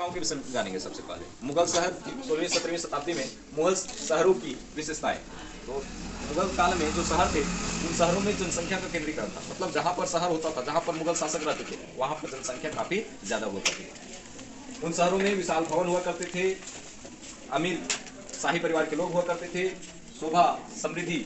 के विषय में जानेंगे। सबसे पहले मुगल शहर 16वीं-17वीं शताब्दी में मुगल शहरों की विशेषताएं। तो मुगल काल में जो शहर थे उन शहरों में जनसंख्या का केंद्रीकरण था, मतलब जहाँ पर शहर होता था, जहाँ पर मुगल शासक रहते थे, वहाँ पर जनसंख्या काफी ज्यादा हुआ करती थी। उन शहरों में विशाल भवन हुआ करते थे, अमीर शाही परिवार के लोग हुआ करते थे, शोभा समृद्धि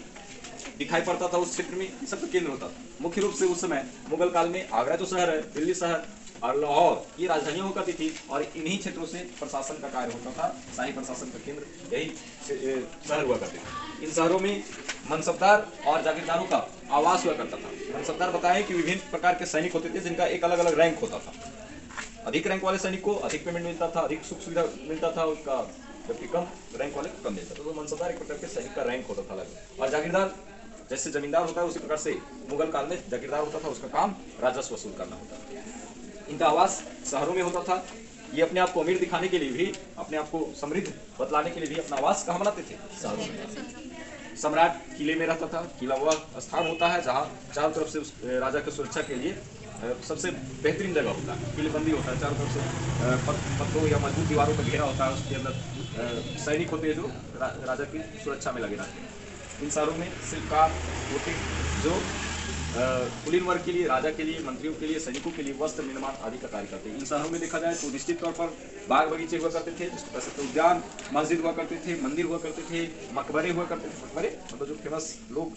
दिखाई पड़ता था उस क्षेत्र में, सबका केंद्र होता था। मुख्य रूप से उस समय मुगल काल में आगरा जो शहर है, दिल्ली शहर और लाहौर ये राजधानियां हुआ करती थी और इन्हीं क्षेत्रों से प्रशासन का कार्य होता था। शाही प्रशासन का केंद्र यही शहर हुआ करते थे। इन शहरों में मनसबदार और जागीरदारों का आवास हुआ करता था। मनसबदार बताएं कि विभिन्न प्रकार के सैनिक होते थे जिनका एक अलग अलग रैंक होता था। अधिक रैंक वाले सैनिक को अधिक पेमेंट मिलता था, अधिक सुख सुविधा मिलता था उसका, जबकि कम रैंक वाले को कम मिलता था। तो मनसबदार एक प्रकार के सैनिक का रैंक होता था अलग। और जागीरदार जैसे जमींदार होता है उसी प्रकार से मुगल काल में जागीरदार होता था, उसका काम राजस्व वसूल करना होता था। इनका आवास शहरों में होता था। ये अपने आप को अमीर दिखाने के लिए भी, अपने आप को समृद्ध बतलाने के लिए भी अपना आवास कहाँ बनाते थे? शहरों में। सम्राट किले में रहता था। किला वह स्थान होता है जहाँ चारों तरफ से उस राजा की सुरक्षा के लिए सबसे बेहतरीन जगह होता है। किलेबंदी होता है, चारों तरफ से पत्थरों या मजबूत दीवारों पर घेरा होता है, उसके अंदर सैनिक होते हैं जो राजा की सुरक्षा में लगे रहते हैं। इन शहरों में शिल्पकार होते जो कुलीन वर्ग के लिए, राजा के लिए, मंत्रियों के लिए, सैनिकों के लिए वस्त्र निर्माण आदि का कार्य करते हैं। इन शहरों में देखा जाए तो निश्चित तौर पर बाग बगीचे हुआ करते थे, जिसको कह सकते उद्यान, मस्जिद हुआ करते थे, मंदिर हुआ करते थे, मकबरे हुआ करते थे। मकबरे मतलब जो फेमस लोग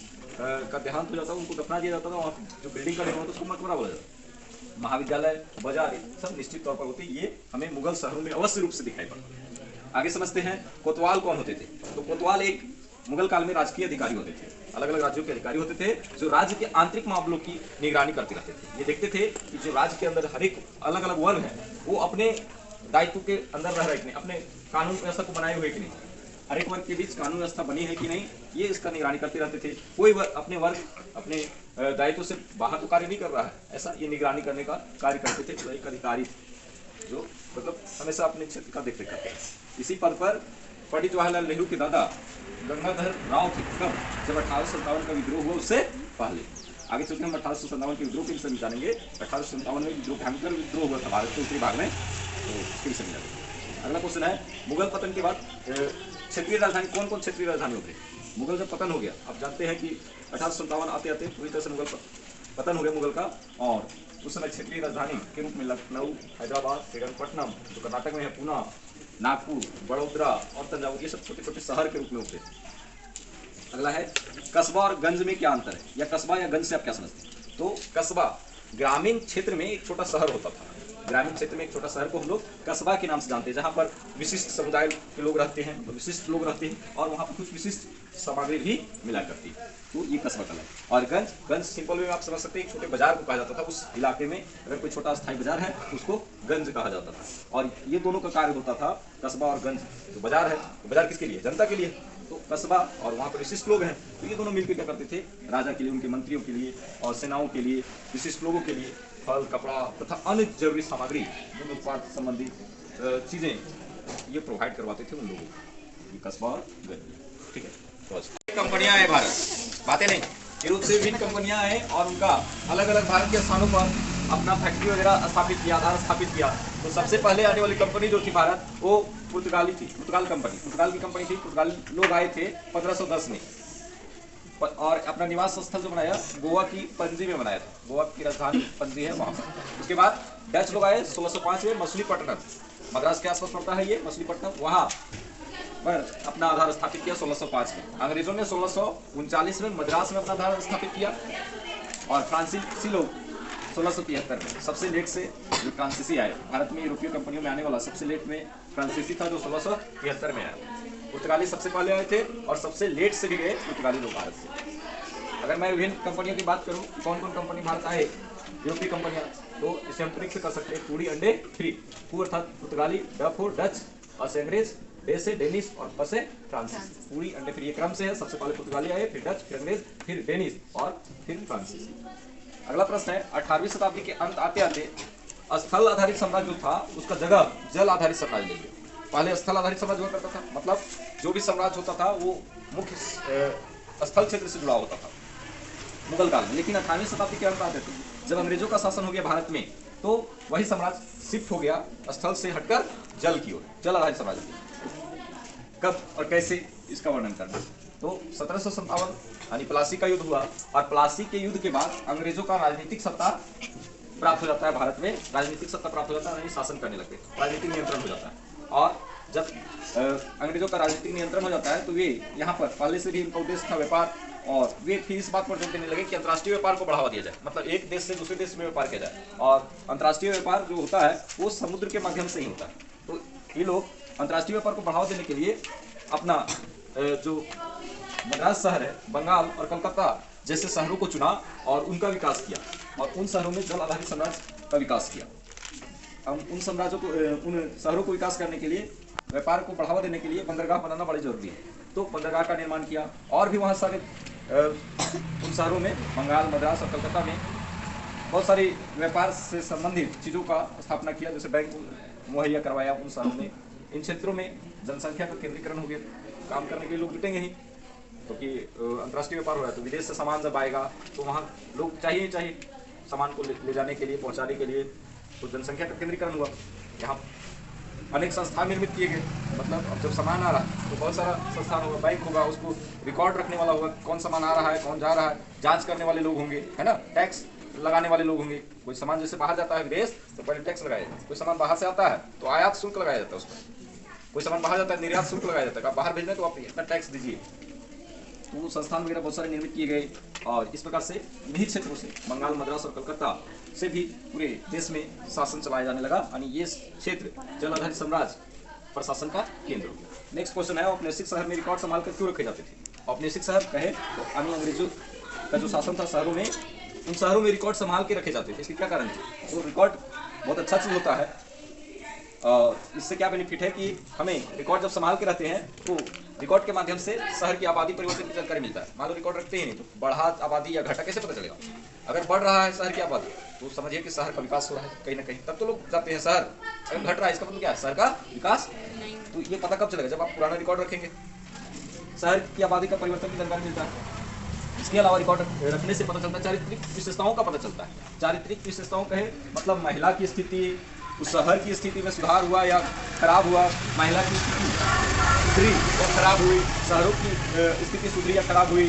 का देहांत हो जाता है उनको दफना दिया जाता था, वहाँ जो बिल्डिंग का निर्माण होता है उसको मकबरा बोला जाता है। महाविद्यालय, बाजार सब निश्चित तौर पर होते, ये हमें मुगल शहरों में अवश्य रूप से दिखाई पड़ता है। आगे समझते हैं कोतवाल कौन होते थे। तो कोतवाल एक मुगल काल में राजकीय अधिकारी होते थे। अलग अलग राज्यों के अधिकारी होते थे जो राज्य के आंतरिक मामलों की निगरानी करते रहते थे। ये देखते थे कि जो राज्य के अंदर हर एक अलग अलग वर्ग है वो अपने दायित्व के अंदर रह रहे कि नहीं, अपने कानून व्यवस्था को बनाए हुए कि नहीं, हर एक वर्ग के बीच कानून व्यवस्था बनी है कि नहीं, ये इसका निगरानी करते रहते थे। कोई अपने वर्ग अपने दायित्व से बाहर तो कार्य नहीं कर रहा है, ऐसा ये निगरानी करने का कार्य करते थे। तो एक अधिकारी जो मतलब हमेशा अपने क्षेत्र का देख रेख करते हैं। इसी पद पर पंडित जवाहरलाल नेहरू के दादा गंगाधर राव थे कब? जब 1857 का विद्रोह हुआ उससे पहले। आगे चलते हम 1857 के विद्रोह के विषय में जानेंगे। 1857 में विद्रोह भयंकर विद्रोह हुआ था भारत के उत्तरी भाग में, तो इसके विषय में जानेंगे। अगला क्वेश्चन है मुगल पतन के बाद क्षेत्रीय राजधानी कौन कौन क्षेत्रीय राजधानी होते? मुगल जब पतन हो गया, आप जानते हैं कि 1857 आते आते पूरी तरह से मुगल पतन हो गया मुगल का, और उस समय क्षेत्रीय राजधानी के रूप में लखनऊ, हैदराबाद, श्रीरंगपट्टनम जो कर्नाटक में है, पूना, नागपुर, बड़ौदा और तंजावुर ये सब छोटे छोटे शहर के रूप में होते हैं। अगला है कस्बा और गंज में क्या अंतर है, या कस्बा या गंज से आप क्या समझते हैं? तो कस्बा ग्रामीण क्षेत्र में एक छोटा शहर होता था। ग्रामीण क्षेत्र में एक छोटा शहर को हम लोग कस्बा के नाम से जानते हैं, जहाँ पर विशिष्ट समुदाय के लोग रहते हैं, विशिष्ट लोग रहते हैं और वहाँ पर कुछ विशिष्ट सामग्री भी मिला करती है, तो ये कस्बा कहलाता है। और गंज, गंज सिंपल वे में आप समझ सकते हैं, एक छोटे बाजार को कहा जाता था। उस इलाके में अगर कोई छोटा स्थायी बाजार है तो उसको गंज कहा जाता था। और ये दोनों का कार्य होता था, कस्बा और गंज। जो बाजार है तो बाजार किसके लिए? जनता के लिए। तो कस्बा और वहाँ पर विशिष्ट लोग हैं, तो ये दोनों मिलकर क्या करते थे? राजा के लिए, उनके मंत्रियों के लिए और सेनाओं के लिए, विशिष्ट लोगों के लिए फल, कपड़ा तथा अन्य जरूरी सामग्री, उत्पाद संबंधी चीजें ये प्रोवाइड करवाते थे उन लोगों को। ये कस्बा और गंज, ठीक है। तो कंपनियां हैं भारत, बातें नहीं, ये रूप से विभिन्न कंपनियां हैं और उनका अलग अलग भारत के स्थानों पर अपना फैक्ट्री वगैरह स्थापित किया, आधार स्थापित किया। तो सबसे पहले आने वाली कंपनी जो थी भारत, वो पुर्तगाली थी, पुर्तगाल कंपनी, पुर्तगाल की कंपनी थी। पुर्तगाली लोग आए थे 1510 में और अपना निवास स्थल जो बनाया गोवा की पणजी में बनाया था। गोवा की राजधानी पणजी है वहाँ पर। उसके बाद डच लोग आए 1605 में मछलीपट्टनम, मद्रास के आसपास पड़ता है ये मछलीपट्टनम, वहाँ पर अपना आधार स्थापित किया 1605 में। अंग्रेजों ने 1639 में मद्रास में अपना आधार स्थापित किया और फ्रांसीसी लोग 1673 में। सबसे लेट से जो फ्रांसीसी आए भारत में, यूरोपीय कंपनियों में आने वाला सबसे लेट में फ्रांसीसी था जो 1673 में आया। पुर्तगाली सबसे पहले आए थे और सबसे लेट से भी गए पुर्तगाली लोग भारत से। अगर मैं विभिन्न कंपनियों की बात करूं, कौन कौन कंपनी भारत आए यूरोपीय कंपनियां, तो इसे हम ट्रिक से कर सकते हैं। पूरी अंडे फ्री, पू अर्थात पुर्तगाली, ड फॉर डच, अ से अंग्रेज, डे से डेनिश और फ से फ्रांसीसी। पूरी अंडे फ्री क्रम से है, सबसे पहले पुर्तगाली आए, फिर डच, फिर अंग्रेज, फिर डेनिश और फिर फ्रांसीसी। अगला प्रश्न है 18वीं शताब्दी के अंत आते आते स्थल आधारित साम्राज्य जो था उसका जगह जल आधारित साम्राज्य ले लिया। पहले स्थल आधारित साम्राज्य हुआ करता था, मतलब जो भी साम्राज्य होता था वो मुख्य स्थल क्षेत्र से जुड़ा होता था मुगल काल में। लेकिन 18वीं शताब्दी के अंत आते थे जब अंग्रेजों का शासन हो गया भारत में, तो वही साम्राज्य शिफ्ट हो गया स्थल से हटकर जल की ओर, जल आधारित साम्राज्य। कब और कैसे इसका वर्णन करना। तो 1757 यानी प्लासी का युद्ध हुआ, और प्लासी के युद्ध के बाद अंग्रेजों का राजनीतिक सत्ता प्राप्त हो जाता है। भारत में राजनीतिक सत्ता प्राप्त हो जाता है, यानी शासन करने लगते, राजनीतिक नियंत्रण हो जाता है। और जब अंग्रेजों का राजनीतिक नियंत्रण हो जाता है तो वे यहाँ पर पहले से भी इनका उद्देश्य था व्यापार, और वे फिर इस बात पर जोर देने लगे कि अंतर्राष्ट्रीय व्यापार को बढ़ावा दिया जाए, मतलब एक देश से दूसरे देश में व्यापार किया जाए। और अंतर्राष्ट्रीय व्यापार जो होता है वो समुद्र के माध्यम से ही होता है। तो ये लोग अंतर्राष्ट्रीय व्यापार को बढ़ावा देने के लिए अपना जो मद्रास शहर है, बंगाल और कलकत्ता जैसे शहरों को चुना और उनका विकास किया, और उन शहरों में जल आधारित साम्राज्य का विकास किया। हम उन साम्राज्यों को, उन शहरों को विकास करने के लिए, व्यापार को बढ़ावा देने के लिए बंदरगाह बनाना बड़ी जरूरी है। तो बंदरगाह का निर्माण किया, और भी वहाँ सारे उन शहरों में, बंगाल, मद्रास और कलकत्ता में बहुत सारी व्यापार से संबंधित चीज़ों का स्थापना किया, जैसे बैंक मुहैया करवाया उन शहरों में। इन क्षेत्रों में जनसंख्या का केंद्रीकरण हो गया, काम करने के लिए लोग जुटेंगे ही, क्योंकि अंतर्राष्ट्रीय व्यापार हो रहा है। तो विदेश से सामान जब आएगा तो वहाँ लोग चाहिए ही चाहिए सामान को ले जाने के लिए, पहुँचाने के लिए। तो जनसंख्या का केंद्रीकरण हुआ, यहाँ अनेक संस्थान निर्मित किए गए। मतलब अब जब सामान आ रहा है तो बहुत सारा संस्थान होगा, बैंक होगा, उसको रिकॉर्ड रखने वाला होगा, कौन सामान आ रहा है, कौन जा रहा है, जांच करने वाले लोग होंगे, है ना, टैक्स लगाने वाले लोग होंगे। कोई सामान जैसे बाहर जाता है विदेश तो पहले टैक्स लगाया जाता है, कोई सामान बाहर से आता है तो आयात शुल्क लगाया जाता है उस पर, कोई सामान बाहर जाता है निर्यात शुल्क लगाया जाता है, आप बाहर भेजना है तो आप इतना टैक्स दीजिए। तो संस्थान वगैरह बहुत सारे निर्मित किए गए, और इस प्रकार से निहित क्षेत्रों से, बंगाल, मद्रास और कलकत्ता से भी पूरे देश में शासन चलाया जाने लगा, यानी ये क्षेत्र जल आधारित साम्राज्य प्रशासन का केंद्र हो गया। नेक्स्ट क्वेश्चन है, औपनिवेशिक शहर में रिकॉर्ड संभाल कर क्यों रखे जाते थे। औपनिवेशिक शहर कहे तो यानी अंग्रेजों का जो शासन था शहरों में, उन शहरों में रिकॉर्ड संभाल के रखे जाते थे। इसके क्या कारण है। तो रिकॉर्ड बहुत अच्छा चीज होता है, इससे क्या बेनिफिट है कि हमें रिकॉर्ड जब संभाल के रहते हैं तो रिकॉर्ड के माध्यम से शहर की आबादी परिवर्तन की जानकारी मिलता है। मान लो रिकॉर्ड रखते ही नहीं तो बढ़ा आबादी या घटा कैसे पता चलेगा। अगर बढ़ रहा है शहर की आबादी तो समझिए कि शहर का विकास हो रहा है कहीं ना कहीं, तब तो लोग जाते हैं शहर। अगर घट रहा है इसका मतलब क्या है, शहर का विकास। तो ये पता कब चलेगा, जब आप पुराना रिकॉर्ड रखेंगे, शहर की आबादी का परिवर्तन की जानकारी मिलता है। इसके अलावा रिकॉर्ड रखने से पता चलता है चारित्रिक विशेषताओं का पता चलता है। चारित्रिक विशेषताओं कहे मतलब महिला की स्थिति, उस शहर की स्थिति में सुधार हुआ या खराब हुआ, महिला की स्थिति सुधरी या खराब हुई, शहरों की स्थिति सुधरी या खराब हुई,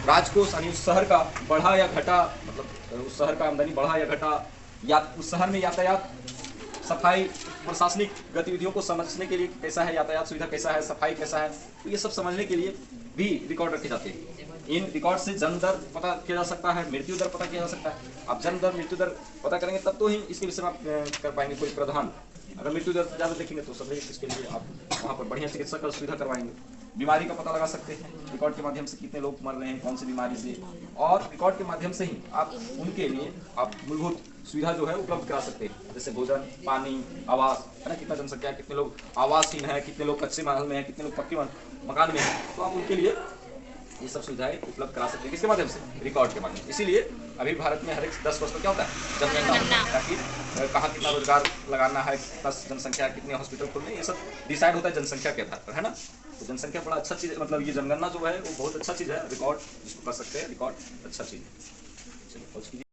राजकोष यानी उस शहर का बढ़ा या घटा, मतलब उस शहर का आमदनी बढ़ा या घटा, या उस शहर में यातायात, सफाई, प्रशासनिक गतिविधियों को समझने के लिए कैसा है, यातायात सुविधा कैसा है, सफाई कैसा है, तो ये सब समझने के लिए भी रिकॉर्ड रखे जाते हैं। इन रिकॉर्ड से जन्म दर पता किया जा सकता है, मृत्यु दर पता किया जा सकता है। आप जन्म दर, मृत्यु दर पता करेंगे तब तो ही इसके विषय में आप कर पाएंगे कोई प्रावधान। अगर मृत्यु दर ज़्यादा देखेंगे तो समझिए इसके लिए आप वहाँ पर बढ़िया चिकित्सा का सुविधा करवाएंगे। बीमारी का पता लगा सकते हैं रिकॉर्ड के माध्यम से, कितने लोग मर रहे हैं कौन सी बीमारी से, और रिकॉर्ड के माध्यम से ही आप उनके लिए आप मूलभूत सुविधा जो है उपलब्ध करा सकते हैं, जैसे भोजन, पानी, आवास, है ना, कितना जनसंख्या है, कितने लोग आवासहीन है, कितने लोग कच्चे महल में है, कितने लोग पक्के मकान में है, तो आप उनके लिए ये सब सुविधाएं उपलब्ध करा सकते हैं। किसके माध्यम से, रिकॉर्ड के माध्यम से। इसीलिए अभी भारत में हर एक 10 वर्ष में क्या होता है, जनगणना, ताकि कहाँ कितना रोजगार लगाना है, प्लस जनसंख्या, कितने हॉस्पिटल खोलने, ये सब डिसाइड होता है जनसंख्या के आधार पर, है ना। तो जनसंख्या बड़ा अच्छा चीज़, मतलब ये जनगणना जो है वो बहुत अच्छा चीज़ है, रिकॉर्ड जिसको कर सकते हैं, रिकॉर्ड अच्छा चीज़ है। चलिए।